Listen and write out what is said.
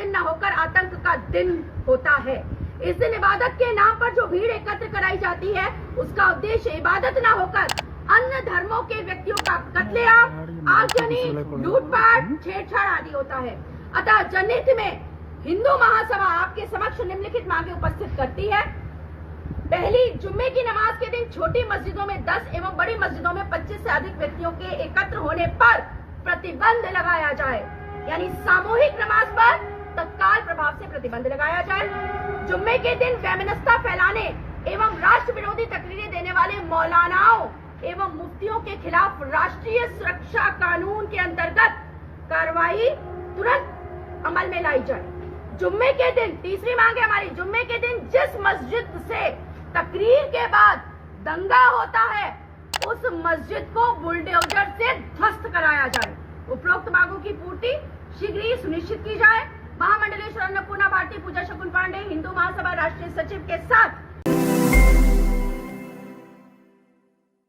दिन न होकर आतंक का दिन होता है। इस दिन इबादत के नाम पर जो भीड़ एकत्र कराई जाती है उसका उद्देश्य इबादत न होकर अन्य धर्मों के व्यक्तियों का कत्लेआम, आगजनी, लूटपाट, छेड़छाड़ आदि होता है। अतः जनहित में हिंदू महासभा आपके समक्ष निम्नलिखित मांगे उपस्थित करती है। पहली, जुम्मे की नमाज के दिन छोटी मस्जिदों में 10 एवं बड़ी मस्जिदों में 25 से अधिक व्यक्तियों के एकत्र होने पर प्रतिबंध लगाया जाए, यानी सामूहिक नमाज पर तत्काल प्रभाव से प्रतिबंध लगाया जाए। जुम्मे के दिन वैमनस्यता फैलाने एवं राष्ट्र विरोधी तकरीरें देने वाले मौलानाओं एवं मुफ्तियों के खिलाफ राष्ट्रीय सुरक्षा कानून के अंतर्गत कार्रवाई तुरंत अमल में लाई जाए। जुम्मे के दिन, तीसरी मांग है हमारी, जुम्मे के दिन जिस मस्जिद से तकरीर के बाद दंगा होता है उस मस्जिद को बुलडोजर से ध्वस्त कराया जाए। उपरोक्त मांगों की पूर्ति शीघ्र ही सुनिश्चित की जाए। महामंडलेश्वर अन्नपूर्णा भारती पूजा शकुन पांडे, हिंदू महासभा राष्ट्रीय सचिव के साथ